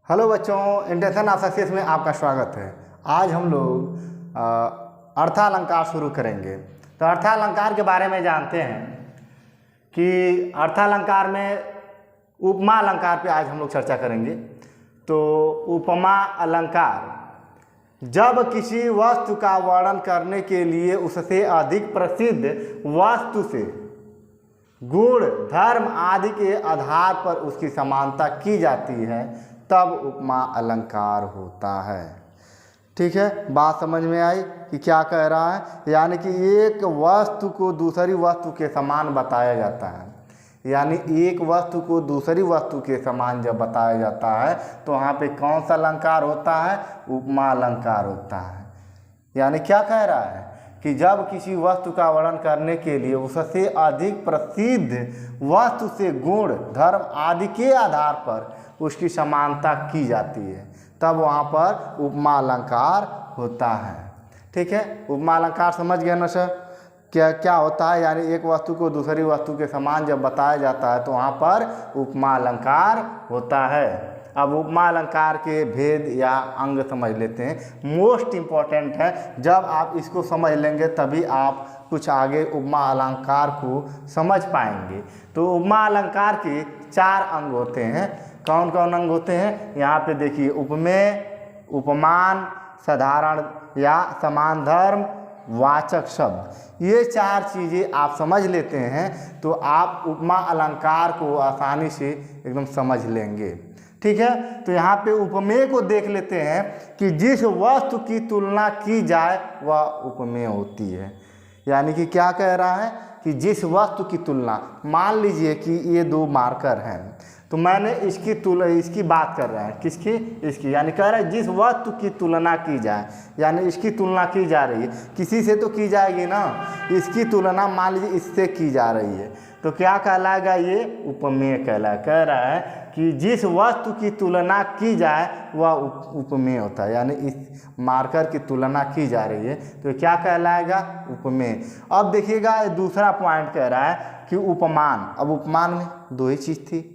Hello बच्चों, intention of success में आपका स्वागत है। आज हम लोग अर्थालंकार शुरू करेंगे। तो अर्थालंकार के बारे में जानते हैं कि अर्थालंकार में उपमा अलंकार पे आज हम लोग चर्चा करेंगे। तो उपमा अलंकार जब किसी वस्तु का वर्णन करने के लिए उससे अधिक प्रसिद्ध वस्तु से गुण, धर्म आदि के आधार पर उसकी समानता की जाती है, तब उपमा अलंकार होता है। ठीक है, बात समझ में आई कि क्या कह रहा है। यानी कि एक वस्तु को दूसरी वस्तु के समान बताया जाता है। यानी एक वस्तु को दूसरी वस्तु के समान जब बताया जाता है तो वहाँ पे कौन सा अलंकार होता है? उपमा अलंकार होता है। यानी क्या कह रहा है कि जब किसी वस्तु का वर्णन करने के लिए उससे अधिक प्रसिद्ध वस्तु से गुण, धर्म आदि के आधार पर उसकी समानता की जाती है, तब वहाँ पर उपमा अलंकार होता है। ठीक है, उपमा अलंकार समझ गए ना सर? क्या होता है? यानी एक वस्तु को दूसरी वस्तु के समान जब बताया जाता है तो वहाँ पर उपमा अलंकार होता है। अब उपमा अलंकार के भेद या अंग समझ लेते हैं। मोस्ट इम्पॉर्टेंट है, जब आप इसको समझ लेंगे तभी आप कुछ आगे उपमा अलंकार को समझ पाएंगे। तो उपमा अलंकार के 4 अंग होते हैं। कौन कौन अंग होते हैं? यहाँ पे देखिए, उपमेय, उपमान, साधारण या समान धर्म, वाचक शब्द। ये 4 चीज़ें आप समझ लेते हैं तो आप उपमा अलंकार को आसानी से एकदम समझ लेंगे। ठीक है, तो यहाँ पे उपमेय को देख लेते हैं कि जिस वस्तु की तुलना की जाए वह उपमेय होती है। यानी कि क्या कह रहा है कि जिस वस्तु की तुलना, मान लीजिए कि ये 2 मार्कर हैं, तो मैंने इसकी बात कर रहे हैं। किसकी? इसकी। यानी कह रहा है जिस वस्तु की तुलना की जाए, यानी इसकी तुलना की जा रही है, किसी से तो की जाएगी ना। इसकी तुलना मान लीजिए इससे की जा रही है, तो क्या कहलाएगा? ये उपमेय कहलाएगा। कह रहा है कि जिस वस्तु की तुलना की जाए वह उपमेय होता है। यानी इस मार्कर की तुलना की जा रही है तो क्या कहलाएगा? उपमेय। अब देखिएगा, दूसरा पॉइंट कह रहा है कि उपमान। अब उपमान में 2 ही चीज़ थी।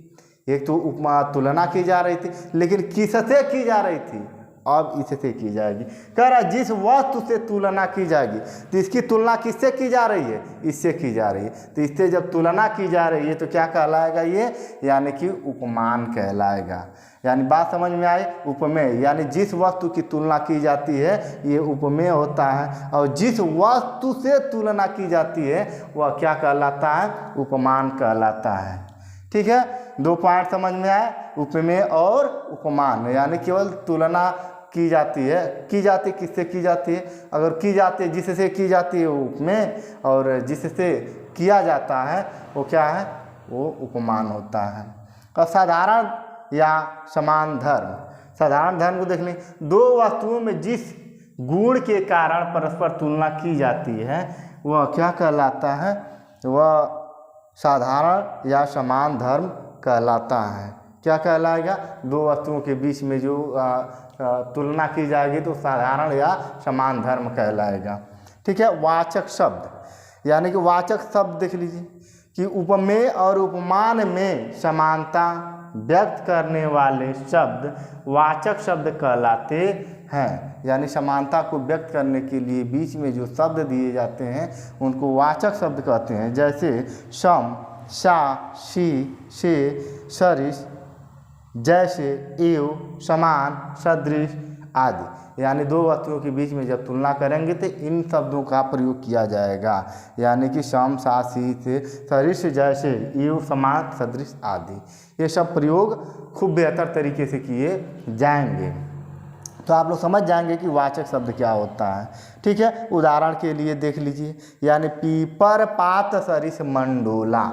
एक तो उपमा तुलना की जा रही थी, लेकिन किससे की जा रही थी? अब इससे की जाएगी। कह रहा है जिस वस्तु से तुलना की जाएगी, तो इसकी तुलना किससे की जा रही है? इससे की जा रही है। तो इससे जब तुलना की जा रही है तो क्या कहलाएगा ये? यानी कि उपमान कहलाएगा। यानी बात समझ में आई? उपमेय यानी जिस वस्तु की तुलना की जाती है ये उपमेय होता है, और जिस वस्तु से तुलना की जाती है वह क्या कहलाता है? उपमान कहलाता है। ठीक है, 2 पॉइंट समझ में आए, उपमेय और उपमान। यानी केवल तुलना की जाती है। की जाती किससे की जाती है? अगर की जाती है, जिससे की जाती है वो उपमेय, और जिससे किया जाता है वो क्या है? वो उपमान होता है। और साधारण या समान धर्म। साधारण धर्म को देख लें, 2 वस्तुओं में जिस गुण के कारण परस्पर तुलना की जाती है वह क्या कहलाता है? वह साधारण या समान धर्म कहलाता है। क्या कहलाएगा? 2 वस्तुओं के बीच में जो तुलना की जाएगी तो साधारण या समान धर्म कहलाएगा। ठीक है, वाचक शब्द। यानी कि वाचक शब्द देख लीजिए कि उपमेय और उपमान में समानता व्यक्त करने वाले शब्द वाचक शब्द कहलाते हैं। यानी समानता को व्यक्त करने के लिए बीच में जो शब्द दिए जाते हैं उनको वाचक शब्द कहते हैं। जैसे सम, सा, सी, से, सरिस, जैसे, एव, समान, सदृश आदि। यानी 2 वस्तुओं के बीच में जब तुलना करेंगे तो इन शब्दों का प्रयोग किया जाएगा। यानी कि सम, सा, सी, से, सरिस, जैसे, एव, समान, सदृश आदि। ये सब प्रयोग खूब बेहतर तरीके से किए जाएंगे, तो आप लोग समझ जाएंगे कि वाचक शब्द क्या होता है। ठीक है, उदाहरण के लिए देख लीजिए, यानी पीपर, पात, सरिस, मंडोला।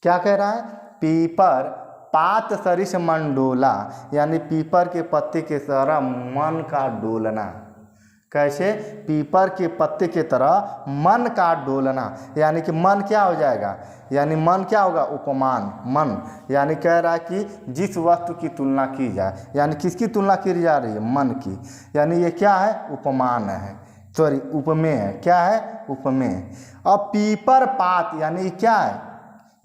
क्या कह रहा है? पीपर, पात, सरिस, मंडोला। यानी पीपर के पत्ते के तरह मन का डोलना। कैसे? पीपर के पत्ते के तरह मन का डोलना। यानी कि मन क्या हो जाएगा? यानी मन क्या होगा? उपमान। मन यानी कह रहा है कि जिस वस्तु की तुलना की जाए, यानी किसकी तुलना की जा रही है? मन की। यानी ये क्या है? उपमान है, सॉरी उपमेय है। क्या है? उपमेय। अब पीपर, पात यानी क्या है?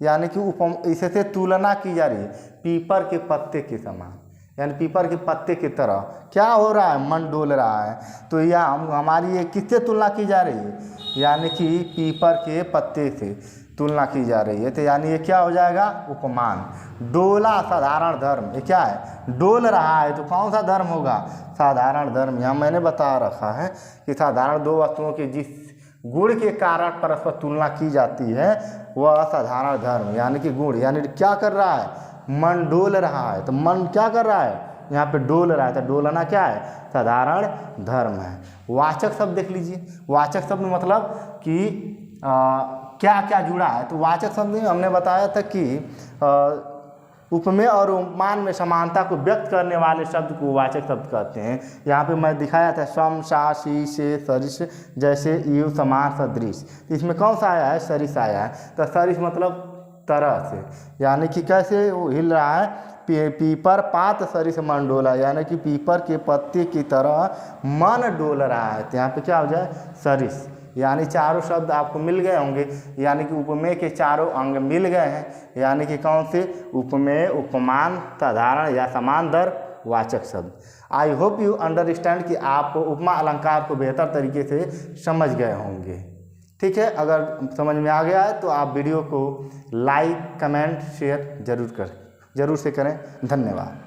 यानी कि इससे तुलना की जा रही है पीपर के पत्ते के समान। यानी पीपर के पत्ते की तरह क्या हो रहा है, मन डोल रहा है। तो यह हमारी ये किससे तुलना की जा रही है, यानी कि पीपर के पत्ते से तुलना की जा रही है। तो यानी ये क्या हो जाएगा, उपमान। डोला साधारण धर्म, ये क्या है, डोल रहा है, तो कौन सा धर्म होगा, साधारण धर्म। यहाँ मैंने बता रखा है कि साधारण दो वस्तुओं की जिस गुण के कारण परस्पर तुलना की जाती है वह साधारण धर्म, यानी कि गुण, यानी क्या कर रहा है, मन डोल रहा है। तो मन क्या कर रहा है, यहाँ पे डोल रहा है, तो डोलना क्या है, साधारण धर्म है। वाचक शब्द देख लीजिए, वाचक शब्द मतलब कि क्या क्या जुड़ा है। तो वाचक शब्द में हमने बताया था कि उपमेय और उपमान में समानता को व्यक्त करने वाले शब्द को वाचक शब्द कहते हैं। यहाँ पे मैं दिखाया था सम, सा, सी, से, सरिस, जैसे, इव, समान, सदृश। तो इसमें कौन सा आया है, सरिस आया है। तो सरिस मतलब तरह से, यानी कि कैसे वो हिल रहा है, पीपर पात सरिस मन डोला, यानी कि पीपर के पत्ते की तरह मन डोल रहा है। तो यहाँ पे क्या हो जाए, सरिस। यानी चारों शब्द आपको मिल गए होंगे, यानी कि उपमेय के चारों अंग मिल गए हैं, यानी कि कौन से, उपमेय, उपमान, साधारण या समान दर, वाचक शब्द। आई होप यू अंडरस्टैंड कि आप उपमा अलंकार को बेहतर तरीके से समझ गए होंगे। ठीक है, अगर समझ में आ गया है तो आप वीडियो को लाइक, कमेंट, शेयर जरूर से करें। धन्यवाद।